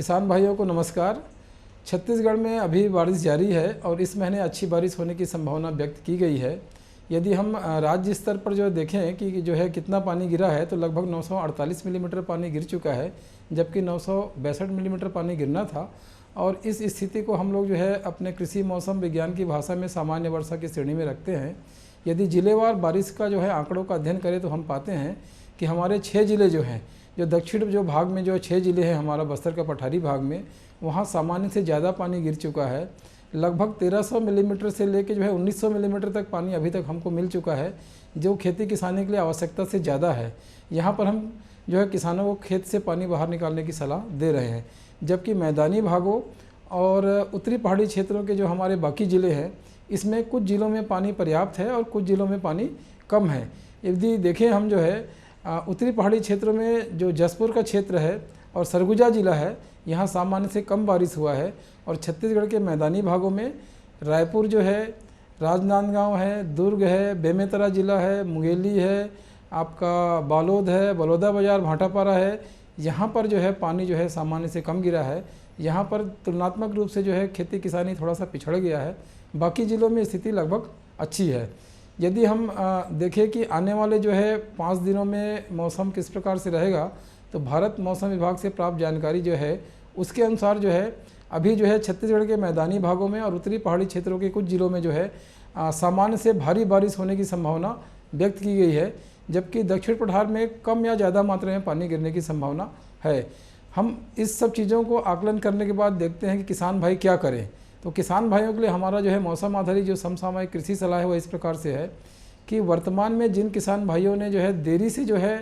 किसान भाइयों को नमस्कार। छत्तीसगढ़ में अभी बारिश जारी है और इस महीने अच्छी बारिश होने की संभावना व्यक्त की गई है। यदि हम राज्य स्तर पर जो देखें कि जो है कितना पानी गिरा है, तो लगभग 948 मिलीमीटर पानी गिर चुका है, जबकि 962 मिलीमीटर पानी गिरना था। और इस स्थिति को हम लोग जो है अपने कृषि मौसम विज्ञान की भाषा में सामान्य वर्षा की श्रेणी में रखते हैं। यदि जिलेवार बारिश का जो है आंकड़ों का अध्ययन करें तो हम पाते हैं कि हमारे 6 ज़िले जो हैं, जो दक्षिण जो भाग में जो 6 ज़िले हैं हमारा बस्तर का पठारी भाग में, वहाँ सामान्य से ज़्यादा पानी गिर चुका है। लगभग 1300 मिलीमीटर से लेकर जो है 1900 मिलीमीटर तक पानी अभी तक हमको मिल चुका है, जो खेती किसानी के लिए आवश्यकता से ज़्यादा है। यहाँ पर हम जो है किसानों को खेत से पानी बाहर निकालने की सलाह दे रहे हैं, जबकि मैदानी भागों और उत्तरी पहाड़ी क्षेत्रों के जो हमारे बाकी ज़िले हैं, इसमें कुछ ज़िलों में पानी पर्याप्त है और कुछ ज़िलों में पानी कम है। यदि देखें हम जो है उत्तरी पहाड़ी क्षेत्रों में जो जसपुर का क्षेत्र है और सरगुजा ज़िला है, यहाँ सामान्य से कम बारिश हुआ है। और छत्तीसगढ़ के मैदानी भागों में रायपुर जो है, राजनांदगांव है, दुर्ग है, बेमेतरा ज़िला है, मुंगेली है, आपका बालोद है, बलौदा बाज़ार, भाटापारा है, यहाँ पर जो है पानी जो है सामान्य से कम गिरा है। यहाँ पर तुलनात्मक रूप से जो है खेती किसानी थोड़ा सा पिछड़ गया है। बाकी ज़िलों में स्थिति लगभग अच्छी है। यदि हम देखें कि आने वाले जो है 5 दिनों में मौसम किस प्रकार से रहेगा, तो भारत मौसम विभाग से प्राप्त जानकारी जो है उसके अनुसार जो है अभी जो है छत्तीसगढ़ के मैदानी भागों में और उत्तरी पहाड़ी क्षेत्रों के कुछ ज़िलों में जो है सामान्य से भारी बारिश होने की संभावना व्यक्त की गई है, जबकि दक्षिण पठार में कम या ज़्यादा मात्रा में पानी गिरने की संभावना है। हम इस सब चीज़ों को आकलन करने के बाद देखते हैं कि किसान भाई क्या करें। तो किसान भाइयों के लिए हमारा जो है मौसम आधारित जो समसामयिक कृषि सलाह है वो इस प्रकार से है कि वर्तमान में जिन किसान भाइयों ने जो है देरी से जो है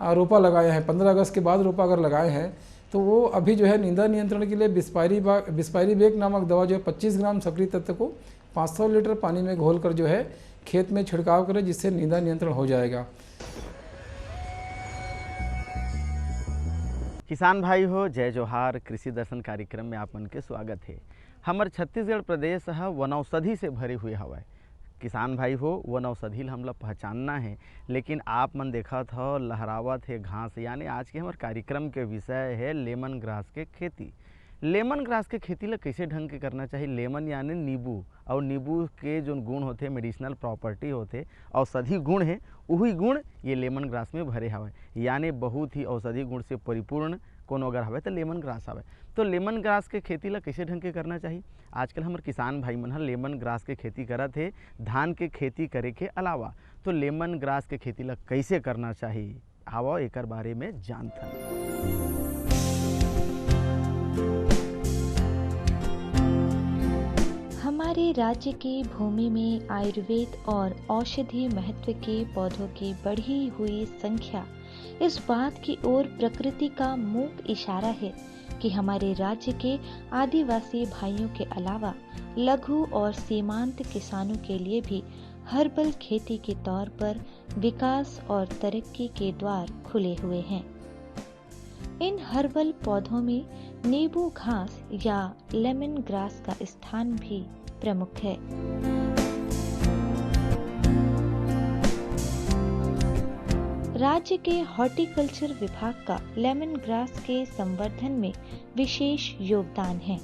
रोपा लगाए हैं, 15 अगस्त के बाद रोपा अगर लगाए हैं, तो वो अभी जो है नींदा नियंत्रण के लिए बिस्पायरी बेक नामक दवा जो है 25 ग्राम सक्रिय तत्व को 500 लीटर पानी में घोलकर जो है खेत में छिड़काव करें, जिससे नींदा नियंत्रण हो जाएगा। किसान भाई हो, जय जोहार। कृषि दर्शन कार्यक्रम में आप मन के स्वागत है। हमार छत्तीसगढ़ प्रदेश है वनौषधि से भरे हुए हवा। किसान भाई हो, वनौषधि हमला पहचानना है, लेकिन आप मन देखत हो लहरावत है घास। यानी आज के हमारे कार्यक्रम के विषय है लेमन ग्रास के खेती। लेमन ग्रास के खेती ला कैसे ढंग के करना चाहिए। लेमन यानी नींबू, और नींबू के जो गुण होते मेडिसिनल प्रॉपर्टी होते, औषधि गुण है, वही गुण ये लेमन ग्रास में भरे हवे। यानी बहुत ही औषधि गुण से परिपूर्ण कोनो अगर हवे तो लेमन ग्रास हवे। तो लेमन ग्रास के खेती ला कैसे ढंग के करना चाहिए। आजकल हमारे किसान भाई मन लेमन ग्रास के खेती करत है धान के खेती करे के अलावा। तो लेमन ग्रास के खेती ला कैसे करना चाहिए, आओ एकर बारे में जानथन। हमारे राज्य की भूमि में आयुर्वेद और औषधीय महत्व के पौधों की बढ़ी हुई संख्या इस बात की ओर प्रकृति का मूक इशारा है कि हमारे राज्य के आदिवासी भाइयों के अलावा लघु और सीमांत किसानों के लिए भी हर्बल खेती के तौर पर विकास और तरक्की के द्वार खुले हुए हैं। इन हर्बल पौधों में नींबू घास या लेमन ग्रास का स्थान भी प्रमुख है। राज्य के हॉर्टिकल्चर विभाग का लेमन ग्रास के संवर्धन में विशेष योगदान है।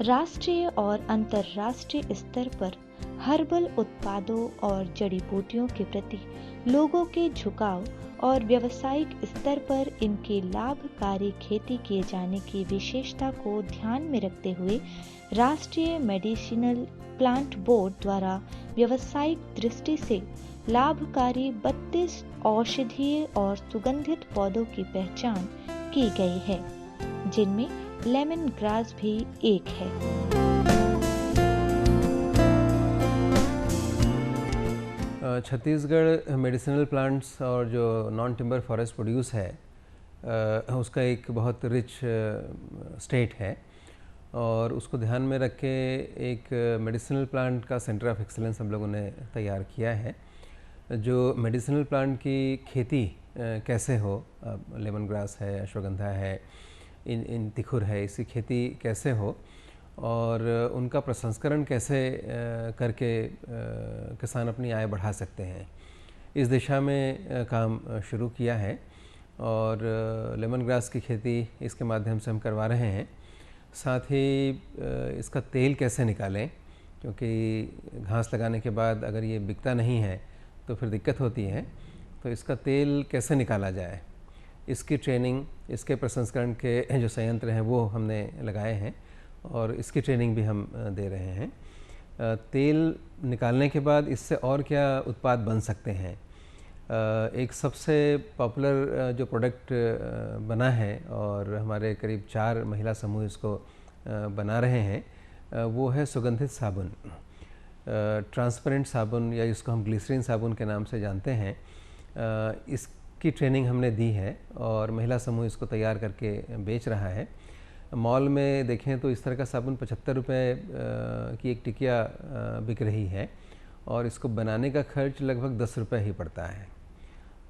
राष्ट्रीय और अंतर्राष्ट्रीय स्तर पर हर्बल उत्पादों और जड़ी बूटियों के प्रति लोगों के झुकाव और व्यावसायिक स्तर पर इनके लाभकारी खेती किए जाने की विशेषता को ध्यान में रखते हुए राष्ट्रीय मेडिसिनल प्लांट बोर्ड द्वारा व्यावसायिक दृष्टि से लाभकारी 32 औषधीय और सुगंधित पौधों की पहचान की गई है, जिनमें लेमन ग्रास भी एक है। छत्तीसगढ़ मेडिसिनल प्लांट्स और जो नॉन टिम्बर फॉरेस्ट प्रोड्यूस है उसका एक बहुत रिच स्टेट है, और उसको ध्यान में रख के एक मेडिसिनल प्लांट का सेंटर ऑफ एक्सीलेंस हम लोगों ने तैयार किया है। जो मेडिसिनल प्लांट की खेती कैसे हो, लेमन ग्रास है, अश्वगंधा है, इन तिखुर है, इसकी खेती कैसे हो और उनका प्रसंस्करण कैसे करके किसान अपनी आय बढ़ा सकते हैं, इस दिशा में काम शुरू किया है। और लेमन ग्रास की खेती इसके माध्यम से हम करवा रहे हैं। साथ ही इसका तेल कैसे निकालें, क्योंकि घास लगाने के बाद अगर ये बिकता नहीं है तो फिर दिक्कत होती है। तो इसका तेल कैसे निकाला जाए, इसकी ट्रेनिंग, इसके प्रसंस्करण के जो संयंत्र हैं वो हमने लगाए हैं और इसकी ट्रेनिंग भी हम दे रहे हैं। तेल निकालने के बाद इससे और क्या उत्पाद बन सकते हैं। एक सबसे पॉपुलर जो प्रोडक्ट बना है और हमारे करीब 4 महिला समूह इसको बना रहे हैं, वो है सुगंधित साबुन, ट्रांसपेरेंट साबुन, या इसको हम ग्लिसरीन साबुन के नाम से जानते हैं। इसकी ट्रेनिंग हमने दी है और महिला समूह इसको तैयार करके बेच रहा है। मॉल में देखें तो इस तरह का साबुन 75 रुपये की एक टिकिया बिक रही है और इसको बनाने का खर्च लगभग 10 रुपये ही पड़ता है।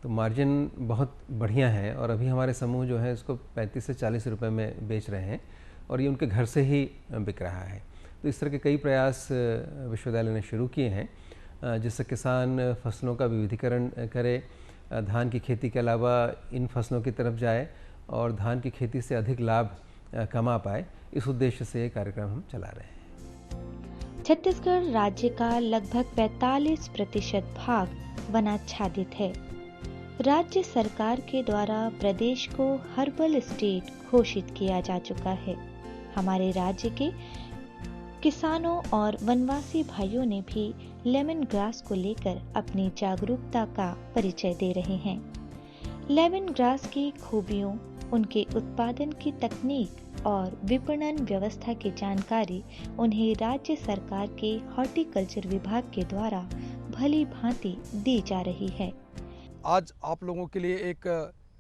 तो मार्जिन बहुत बढ़िया है और अभी हमारे समूह जो है इसको 35 से 40 रुपये में बेच रहे हैं और ये उनके घर से ही बिक रहा है। तो इस तरह के कई प्रयास विश्वविद्यालय ने शुरू किए हैं जिससे किसान फसलों का विविधीकरण करे, धान की खेती के अलावा इन फसलों की तरफ जाए और धान की खेती से अधिक लाभ कमा पाए। इस उद्देश्य से ये कार्यक्रम हम चला रहे हैं। छत्तीसगढ़ राज्य का लगभग 45% भाग वनाच्छादित है। राज्य सरकार के द्वारा प्रदेश को हर्बल स्टेट घोषित किया जा चुका है। हमारे राज्य के किसानों और वनवासी भाइयों ने भी लेमन ग्रास को लेकर अपनी जागरूकता का परिचय दे रहे हैं। लेमन ग्रास की खूबियों, उनके उत्पादन की तकनीक और विपणन व्यवस्था की जानकारी उन्हें राज्य सरकार के हॉर्टिकल्चर विभाग के द्वारा भली भांति दी जा रही है। आज आप लोगों के लिए एक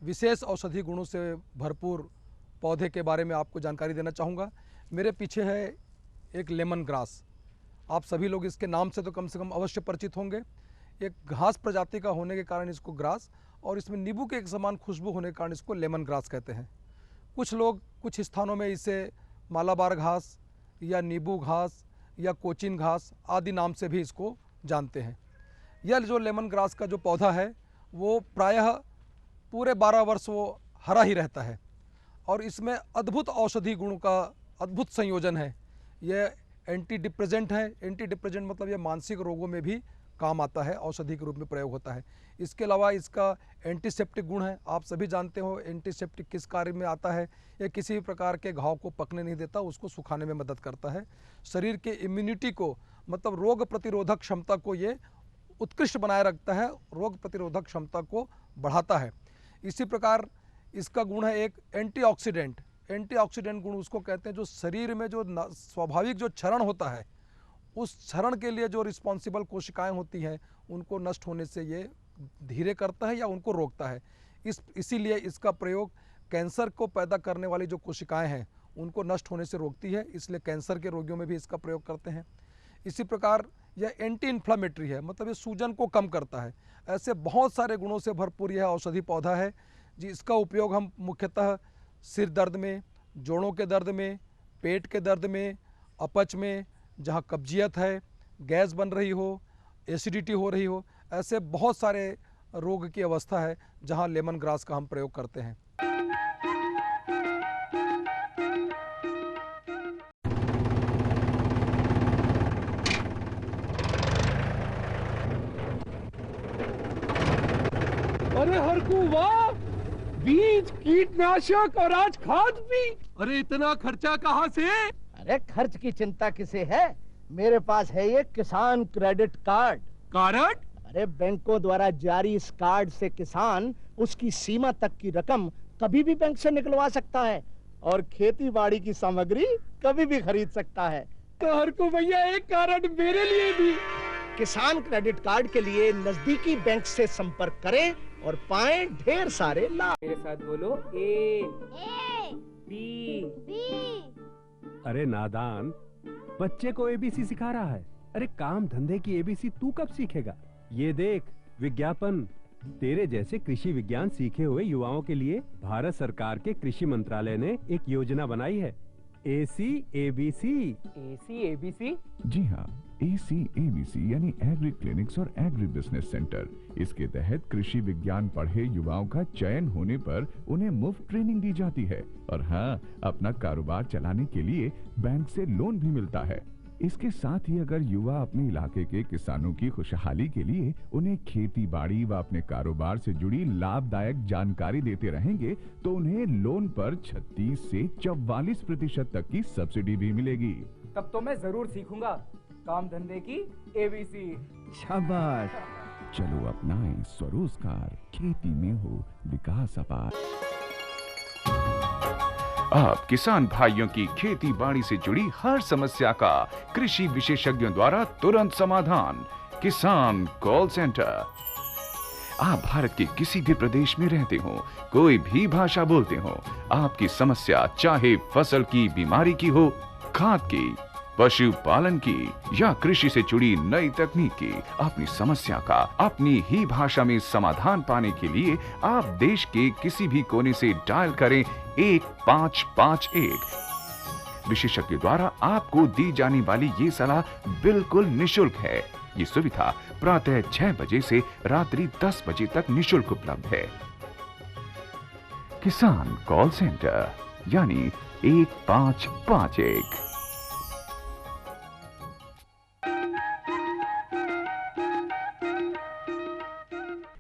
विशेष औषधि गुणों से भरपूर पौधे के बारे में आपको जानकारी देना चाहूँगा। मेरे पीछे है एक लेमन ग्रास। आप सभी लोग इसके नाम से तो कम से कम अवश्य परिचित होंगे। एक घास प्रजाति का होने के कारण इसको ग्रास, और इसमें नींबू के एक समान खुशबू होने के कारण इसको लेमन ग्रास कहते हैं। कुछ लोग कुछ स्थानों में इसे मालाबार घास या नींबू घास या कोचिन घास आदि नाम से भी इसको जानते हैं। यह जो लेमन ग्रास का जो पौधा है वो प्रायः पूरे 12 वर्ष वो हरा ही रहता है और इसमें अद्भुत औषधि गुणों का अद्भुत संयोजन है। यह एंटी डिप्रेसेंट है। एंटी डिप्रेसेंट मतलब यह मानसिक रोगों में भी काम आता है, औषधि के रूप में प्रयोग होता है। इसके अलावा इसका एंटीसेप्टिक गुण है। आप सभी जानते हो एंटीसेप्टिक किस कार्य में आता है। यह किसी भी प्रकार के घाव को पकने नहीं देता, उसको सुखाने में मदद करता है। शरीर के इम्यूनिटी को, मतलब रोग प्रतिरोधक क्षमता को ये उत्कृष्ट बनाए रखता है, रोग प्रतिरोधक क्षमता को बढ़ाता है। इसी प्रकार इसका गुण है एक एंटीऑक्सीडेंट। एंटीऑक्सीडेंट गुण उसको कहते हैं जो शरीर में जो स्वाभाविक जो क्षरण होता है, उस क्षरण के लिए जो रिस्पॉन्सिबल कोशिकाएं होती हैं उनको नष्ट होने से ये धीरे करता है या उनको रोकता है। इसीलिए इसका प्रयोग कैंसर को पैदा करने वाली जो कोशिकाएं हैं उनको नष्ट होने से रोकती है, इसलिए कैंसर के रोगियों में भी इसका प्रयोग करते हैं। इसी प्रकार यह एंटी इन्फ्लामेटरी है, मतलब ये सूजन को कम करता है। ऐसे बहुत सारे गुणों से भरपूर यह औषधि पौधा है जिसका उपयोग हम मुख्यतः सिर दर्द में, जोड़ों के दर्द में, पेट के दर्द में, अपच में, जहाँ कब्जियत है, गैस बन रही हो, एसिडिटी हो रही हो, ऐसे बहुत सारे रोग की अवस्था है जहाँ लेमन ग्रास का हम प्रयोग करते हैं। अरे हरकू वाह, बीज, कीटनाशक और आज खाद भी। अरे इतना खर्चा कहाँ से? अरे खर्च की चिंता किसे है, मेरे पास है ये किसान क्रेडिट कार्ड। कार्ड? अरे बैंकों द्वारा जारी इस कार्ड से किसान उसकी सीमा तक की रकम कभी भी बैंक से निकलवा सकता है और खेती बाड़ी की सामग्री कभी भी खरीद सकता है। तो हरकू भैया एक कार्ड मेरे लिए भी। किसान क्रेडिट कार्ड के लिए नजदीकी बैंक से संपर्क करें और पाएं ढेर सारे लाभ। मेरे साथ बोलो ए बी। अरे नादान, बच्चे को एबीसी सिखा रहा है। अरे काम धंधे की एबीसी तू कब सीखेगा? ये देख विज्ञापन। तेरे जैसे कृषि विज्ञान सीखे हुए युवाओं के लिए भारत सरकार के कृषि मंत्रालय ने एक योजना बनाई है, एसी एबीसी। AC ABC? जी हाँ, ACABC यानी एग्री क्लिनिक्स और एग्री बिजनेस सेंटर। इसके तहत कृषि विज्ञान पढ़े युवाओं का चयन होने पर उन्हें मुफ्त ट्रेनिंग दी जाती है और हाँ, अपना कारोबार चलाने के लिए बैंक से लोन भी मिलता है। इसके साथ ही अगर युवा अपने इलाके के किसानों की खुशहाली के लिए उन्हें खेती बाड़ी व अपने कारोबार से जुड़ी लाभदायक जानकारी देते रहेंगे तो उन्हें लोन पर 36 से 44% तक की सब्सिडी भी मिलेगी। तब तो मैं जरूर सीखूंगा काम धंधे की ABC। शाबाश, चलो अपनाएं स्वरोजगार, खेती में हो विकास अपार। अब किसान भाइयों की खेती बाड़ी से जुड़ी हर समस्या का कृषि विशेषज्ञों द्वारा तुरंत समाधान। किसान कॉल सेंटर। आप भारत के किसी भी प्रदेश में रहते हो, कोई भी भाषा बोलते हो, आपकी समस्या चाहे फसल की बीमारी की हो, खाद की, पशुपालन की या कृषि से जुड़ी नई तकनीक की, अपनी समस्या का अपनी ही भाषा में समाधान पाने के लिए आप देश के किसी भी कोने से डायल करें 1551। विशेषज्ञ द्वारा आपको दी जाने वाली ये सलाह बिल्कुल निशुल्क है। ये सुविधा प्रातः 6 बजे से रात्रि 10 बजे तक निशुल्क उपलब्ध है। किसान कॉल सेंटर यानी 1551।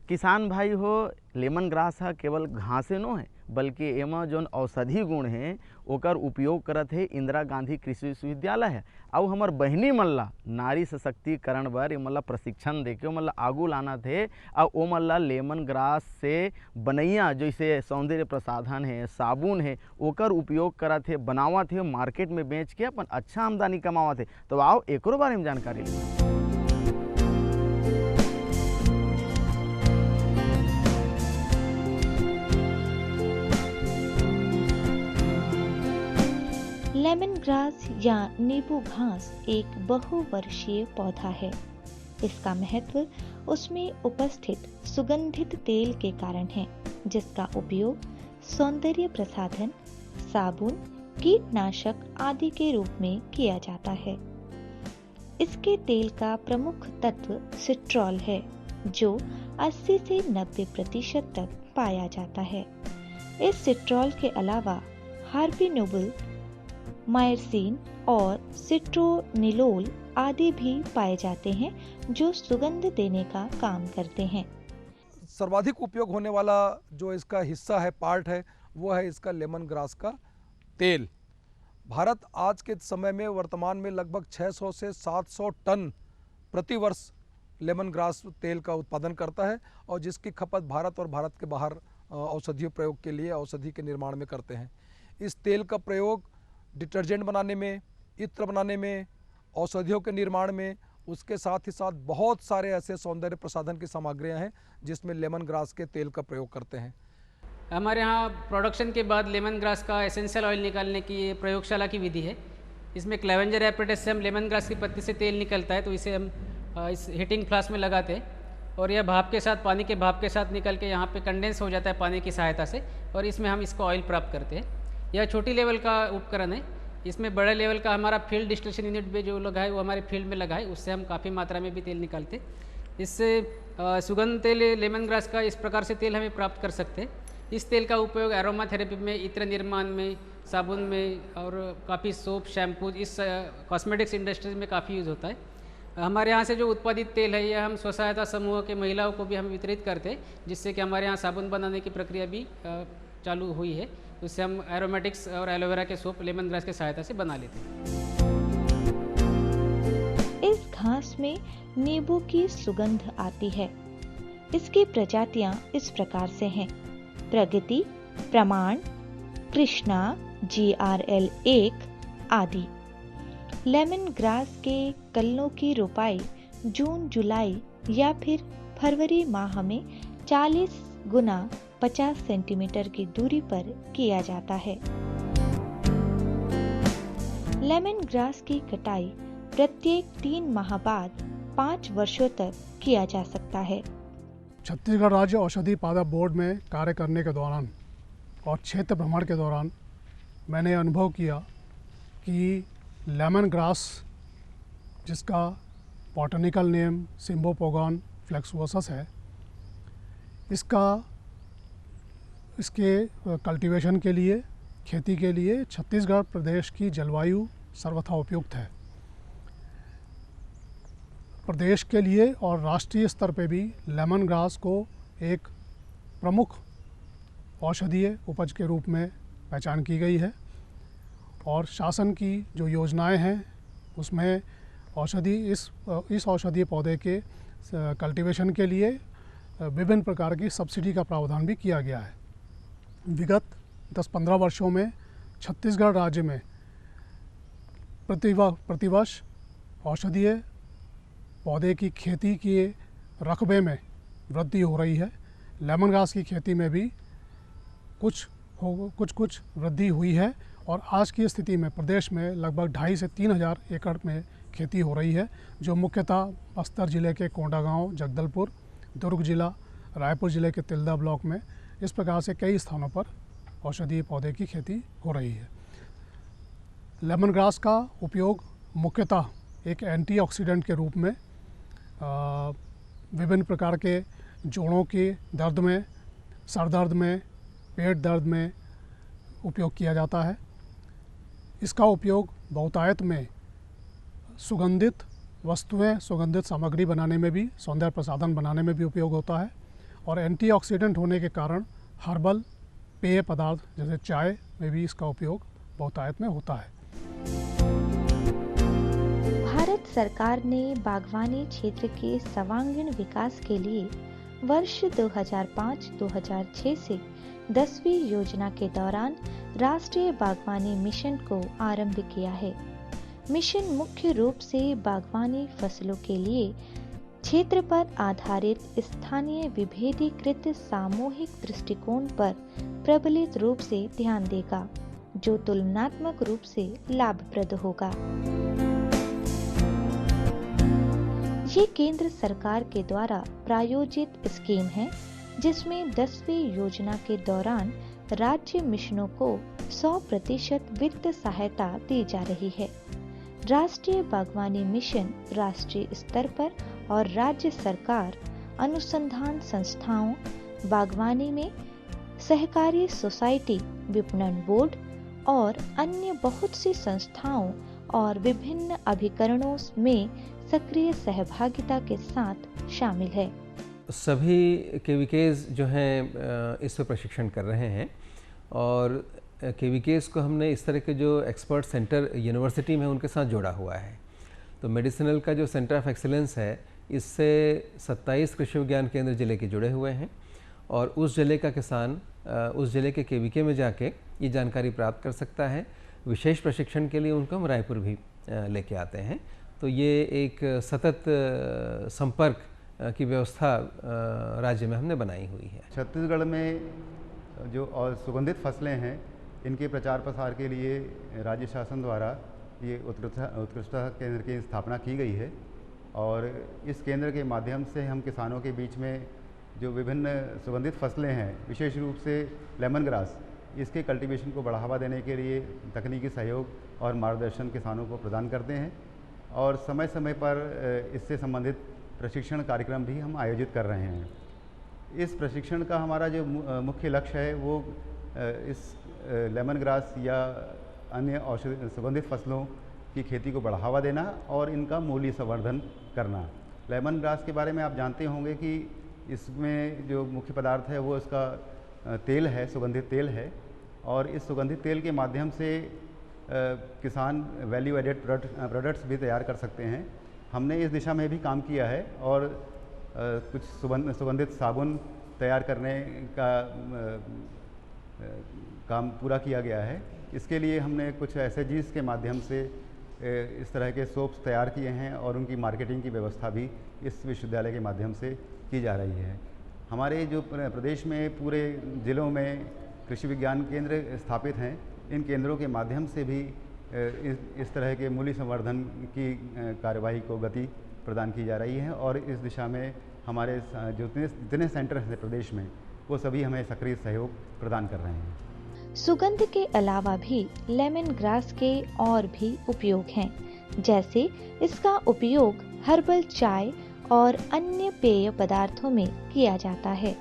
किसान भाई हो, लेमन ग्रास है केवल घासे नो है, बल्कि एमा जौन औषधि गुण हैं ओकर उपयोग करत है इंदिरा गांधी कृषि विश्वविद्यालय है। और हमार बहनी मल्ला नारी सशक्तिकरण बर ए मतलब प्रशिक्षण देके मतलब आगू लाना थे और ओ मल्ला लेमन ग्रास से बनैया जैसे सौंदर्य प्रसाधन है, साबुन है, ओकर उपयोग करत है, बनावत है, मार्केट में बेच के अपन अच्छा आमदनी कमावत है। तो आओ एकरो बारे में जानकारी लें। लेमन ग्रास या नींबू घास एक बहुवर्षीय पौधा है। इसका महत्व उसमें उपस्थित सुगंधित तेल के कारण है, जिसका उपयोग सौंदर्य प्रसाधन, साबुन, कीटनाशक आदि के रूप में किया जाता है। इसके तेल का प्रमुख तत्व सिट्रॉल है, जो 80 से 90% तक पाया जाता है। इस सिट्रॉल के अलावा हार्पिनोबल, मायरसिन और सिट्रोनिलोल आदि भी पाए जाते हैं, जो सुगंध देने का काम करते हैं। सर्वाधिक उपयोग होने वाला जो इसका हिस्सा है, पार्ट है, वो है इसका लेमन ग्रास का तेल। भारत आज के समय में वर्तमान में लगभग 600 से 700 टन प्रतिवर्ष लेमन ग्रास तेल का उत्पादन करता है और जिसकी खपत भारत और भारत के बाहर औषधीय प्रयोग के लिए औषधि के निर्माण में करते हैं। इस तेल का प्रयोग डिटर्जेंट बनाने में, इत्र बनाने में, औषधियों के निर्माण में, उसके साथ ही साथ बहुत सारे ऐसे सौंदर्य प्रसाधन की सामग्रियां हैं जिसमें लेमन ग्रास के तेल का प्रयोग करते हैं। हमारे यहाँ प्रोडक्शन के बाद लेमन ग्रास का एसेंशियल ऑयल निकालने की ये प्रयोगशाला की विधि है। इसमें क्लेवेंजर एपरेटस से हम लेमन ग्रास की पत्ती से तेल निकलता है, तो इसे हम इस हीटिंग फ्लास्क में लगाते हैं और यह भाप के साथ, पानी के भाप के साथ निकल के यहाँ पे कंडेंस हो जाता है पानी की सहायता से, और इसमें हम इसको ऑयल प्राप्त करते हैं। यह छोटी लेवल का उपकरण है। इसमें बड़े लेवल का हमारा फील्ड डिस्टिलेशन यूनिट में जो लगा है वो हमारे फील्ड में लगा है, उससे हम काफ़ी मात्रा में भी तेल निकालते हैं। इससे सुगंध तेल लेमन ग्रास का इस प्रकार से तेल हमें प्राप्त कर सकते हैं। इस तेल का उपयोग एरोमा थेरेपी में, इत्र निर्माण में, साबुन में और काफ़ी सोप, शैम्पू, इस कॉस्मेटिक्स इंडस्ट्रीज में काफ़ी यूज़ होता है। हमारे यहाँ से जो उत्पादित तेल है यह हम स्व सहायता समूह के महिलाओं को भी हम वितरित करते हैं, जिससे कि हमारे यहाँ साबुन बनाने की प्रक्रिया भी चालू हुई है। उससे हम एरोमेटिक्स और एलोवेरा के सोप लेमन ग्रास की सहायता से बना लेते हैं। इस घास में नींबू की सुगंध आती है। इसकी प्रजातियां इस प्रकार से हैं: प्रगति, प्रमाण, कृष्णा, GRL 1 आदि। लेमन ग्रास के कलनों की रोपाई जून, जुलाई या फिर फरवरी माह में 40 गुना 50 सेंटीमीटर की दूरी पर किया जाता है। लेमन ग्रास की कटाई प्रत्येक 3 माह बाद 5 वर्षों तक किया जा सकता है। छत्तीसगढ़ राज्य औषधि पादप बोर्ड में कार्य करने के दौरान और क्षेत्र भ्रमण के दौरान मैंने अनुभव किया कि लेमन ग्रास, जिसका बॉटनिकल नेम सिम्बोपोगॉन फ्लेक्सुओसस है। इसके कल्टीवेशन के लिए, खेती के लिए छत्तीसगढ़ प्रदेश की जलवायु सर्वथा उपयुक्त है। प्रदेश के लिए और राष्ट्रीय स्तर पे भी लेमन ग्रास को एक प्रमुख औषधीय उपज के रूप में पहचान की गई है और शासन की जो योजनाएं हैं उसमें इस औषधीय पौधे के कल्टीवेशन के लिए विभिन्न प्रकार की सब्सिडी का प्रावधान भी किया गया है। विगत 10-15 वर्षों में छत्तीसगढ़ राज्य में प्रतिवर्ष औषधीय पौधे की खेती के रकबे में वृद्धि हो रही है। लेमन ग्रास की खेती में भी कुछ वृद्धि हुई है और आज की स्थिति में प्रदेश में लगभग 2,500 से 3,000 एकड़ में खेती हो रही है, जो मुख्यतः बस्तर जिले के कोंडागांव, जगदलपुर, दुर्ग जिला, रायपुर जिले के तिल्दा ब्लॉक में इस प्रकार से कई स्थानों पर औषधीय पौधे की खेती हो रही है। लेमन ग्रास का उपयोग मुख्यतः एक एंटीऑक्सीडेंट के रूप में विभिन्न प्रकार के जोड़ों के दर्द में, सर दर्द में, पेट दर्द में उपयोग किया जाता है। इसका उपयोग बहुतायत में सुगंधित वस्तुएं, सुगंधित सामग्री बनाने में भी, सौंदर्य प्रसाधन बनाने में भी उपयोग होता है और एंटीऑक्सीडेंट होने के कारण हर्बल पेय पदार्थ जैसे चाय में भी इसका उपयोग बहुतायत में होता है। भारत सरकार ने बागवानी क्षेत्र के सर्वांगीण विकास के लिए वर्ष 2005-2006 से 10वीं योजना के दौरान राष्ट्रीय बागवानी मिशन को आरंभ किया है। मिशन मुख्य रूप से बागवानी फसलों के लिए क्षेत्र पर आधारित स्थानीय विभेदीकृत सामूहिक दृष्टिकोण पर प्रबलित रूप से ध्यान देगा, जो तुलनात्मक रूप से लाभप्रद होगा। ये केंद्र सरकार के द्वारा प्रायोजित स्कीम है, जिसमें 10वीं योजना के दौरान राज्य मिशनों को 100% वित्त सहायता दी जा रही है। राष्ट्रीय बागवानी मिशन राष्ट्रीय स्तर पर और राज्य सरकार, अनुसंधान संस्थाओं, बागवानी में सहकारी सोसाइटी, विपणन बोर्ड और अन्य बहुत सी संस्थाओं और विभिन्न अभिकरणों में सक्रिय सहभागिता के साथ शामिल है। सभी केवीकेज जो हैं इस पर प्रशिक्षण कर रहे हैं और केवीकेज को हमने इस तरह के जो एक्सपर्ट सेंटर यूनिवर्सिटी में उनके साथ जोड़ा हुआ है। तो मेडिसिनल का जो सेंटर ऑफ एक्सीलेंस है, इससे 27 कृषि विज्ञान केंद्र जिले के जुड़े हुए हैं और उस जिले का किसान उस जिले के केवीके में जाके ये जानकारी प्राप्त कर सकता है। विशेष प्रशिक्षण के लिए उनको हम रायपुर भी लेके आते हैं। तो ये एक सतत संपर्क की व्यवस्था राज्य में हमने बनाई हुई है। छत्तीसगढ़ में जो और सुगंधित फसलें हैं, इनके प्रचार प्रसार के लिए राज्य शासन द्वारा ये उत्कृष्टता केंद्र की स्थापना की गई है और इस केंद्र के माध्यम से हम किसानों के बीच में जो विभिन्न सुगंधित फसलें हैं, विशेष रूप से लेमन ग्रास, इसके कल्टीवेशन को बढ़ावा देने के लिए तकनीकी सहयोग और मार्गदर्शन किसानों को प्रदान करते हैं और समय समय पर इससे संबंधित प्रशिक्षण कार्यक्रम भी हम आयोजित कर रहे हैं। इस प्रशिक्षण का हमारा जो मुख्य लक्ष्य है वो इस लेमन ग्रास या अन्य औषधि सुगंधित फसलों की खेती को बढ़ावा देना और इनका मूल्य संवर्धन करना। लेमन ग्रास के बारे में आप जानते होंगे कि इसमें जो मुख्य पदार्थ है वो इसका तेल है, सुगंधित तेल है और इस सुगंधित तेल के माध्यम से किसान वैल्यू एडेड प्रोडक्ट्स भी तैयार कर सकते हैं। हमने इस दिशा में भी काम किया है और कुछ सुगंधित साबुन तैयार करने का काम पूरा किया गया है। इसके लिए हमने कुछ एसएचजीज के माध्यम से इस तरह के सोप्स तैयार किए हैं और उनकी मार्केटिंग की व्यवस्था भी इस विश्वविद्यालय के माध्यम से की जा रही है। हमारे जो प्रदेश में पूरे ज़िलों में कृषि विज्ञान केंद्र स्थापित हैं, इन केंद्रों के माध्यम से भी इस तरह के मूल्य संवर्धन की कार्यवाही को गति प्रदान की जा रही है और इस दिशा में हमारे जो जितने सेंटर हैं प्रदेश में, वो सभी हमें सक्रिय सहयोग प्रदान कर रहे हैं। सुगंध के अलावा भी लेमन ग्रास के और भी उपयोग हैं, जैसे इसका उपयोग हर्बल चाय और अन्य पेय पदार्थों में किया जाता है।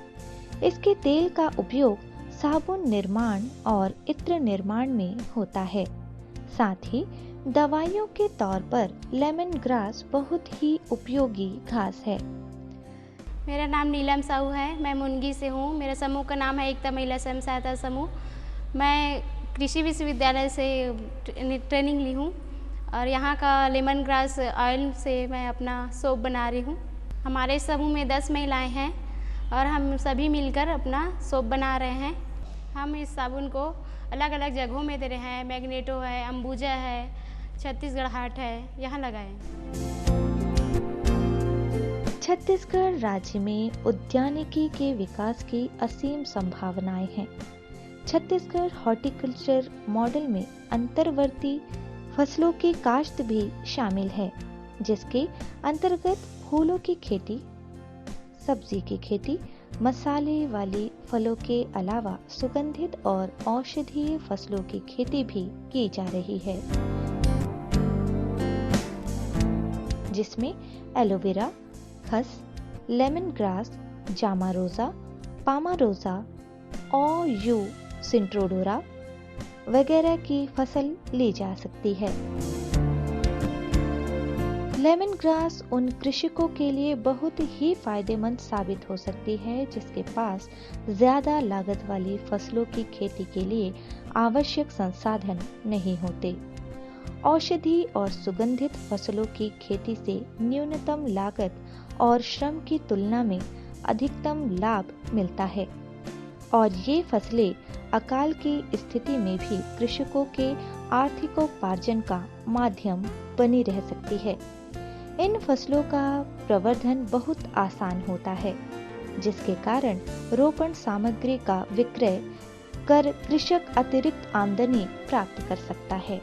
इसके तेल का उपयोग साबुन निर्माण और इत्र निर्माण में होता है। साथ ही दवाइयों के तौर पर लेमन ग्रास बहुत ही उपयोगी घास है। मेरा नाम नीलम साहू है, मैं मुनगी से हूँ। मेरे समूह का नाम है एकता महिला स्वयं सहायता समूह। मैं कृषि विश्वविद्यालय से ट्रेनिंग ली हूँ और यहाँ का लेमन ग्रास ऑयल से मैं अपना सोप बना रही हूँ। हमारे समूह में 10 महिलाएं हैं और हम सभी मिलकर अपना सोप बना रहे हैं। हम इस साबुन को अलग अलग जगहों में दे रहे हैं। मैग्नेटो है, अंबुजा है, छत्तीसगढ़ हाट है, यहाँ लगाएं। छत्तीसगढ़ राज्य में उद्यानिकी के विकास की असीम संभावनाएं हैं। छत्तीसगढ़ हॉर्टिकल्चर मॉडल में अंतर्वर्ती फसलों की काश्त भी शामिल है, जिसके अंतर्गत फूलों की खेती, सब्जी की खेती, मसाले वाली फलों के अलावा सुगंधित और औषधीय फसलों की खेती भी की जा रही है, जिसमें एलोवेरा, खस, लेमन ग्रास, जामारोजा, पामारोजा और यू सिंट्रोडोरा वगैरह की फसल ली जा सकती है। लेमन ग्रास उन कृषकों के लिए बहुत ही फायदेमंद साबित हो सकती है जिसके पास ज्यादा लागत वाली फसलों की खेती के लिए आवश्यक संसाधन नहीं होते। औषधि और सुगंधित फसलों की खेती से न्यूनतम लागत और श्रम की तुलना में अधिकतम लाभ मिलता है और ये फसलें अकाल की स्थिति में भी कृषकों के आर्थिकोपार्जन का माध्यम बनी रह सकती है। इन फसलों का प्रवर्धन बहुत आसान होता है, जिसके कारण रोपण सामग्री का विक्रय कर कृषक अतिरिक्त आमदनी प्राप्त कर सकता है।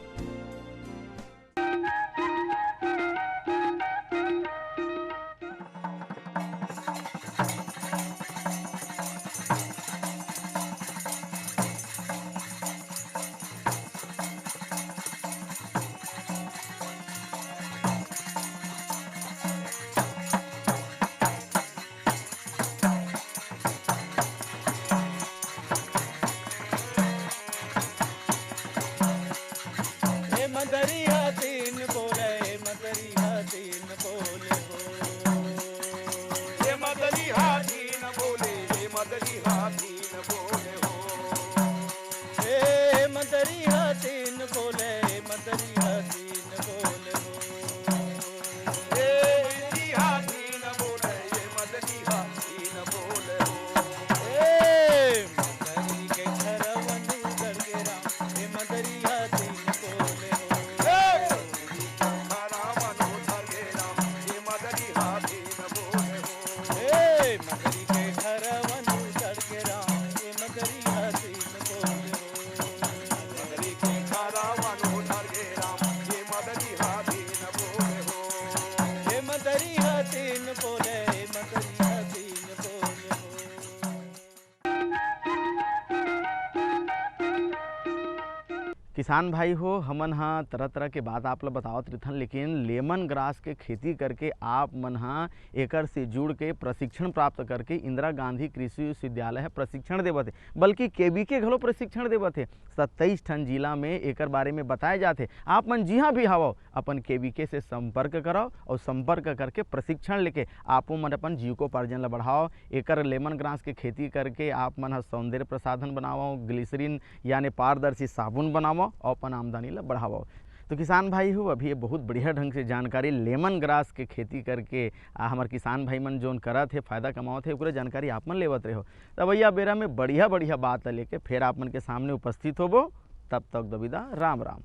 किसान भाई हो, हमन हाँ तरह तरह के बात आप लोग बतावत रथन, लेकिन लेमन ग्रास के खेती करके आप मन हाँ एकर से जुड़ के प्रशिक्षण प्राप्त करके इंदिरा गांधी कृषि विश्वविद्यालय है प्रशिक्षण देवत है, बल्कि केबीके घलो प्रशिक्षण देवत है। 27 ठन जिला में एकर बारे में बताए जाते। आप मन जिहाँ भी हवो अपन केबीके से संपर्क करो और संपर्क करके प्रशिक्षण लेके आपो मन अपन जीविकोपार्जन ला बढ़ाओ। एकर लेमन ग्रास के खेती करके आप मन सौंदर्य प्रसाधन बनाओ, ग्लिसरीन यानी पारदर्शी साबुन बनाओ और अपन आमदनी ला बढ़ाओ। तो किसान भाई हो, अभी ये बहुत बढ़िया ढंग से जानकारी लेमन ग्रास के खेती करके हमारे किसान भाई मन जोन करत है फायदा कमावत है, ओकरे जानकारी आप मन लेवत रहे हो। तब भैया बेरा में बढ़िया बढ़िया बात लेके फिर आप मन के सामने उपस्थित होबो। तब तक दविदा राम राम।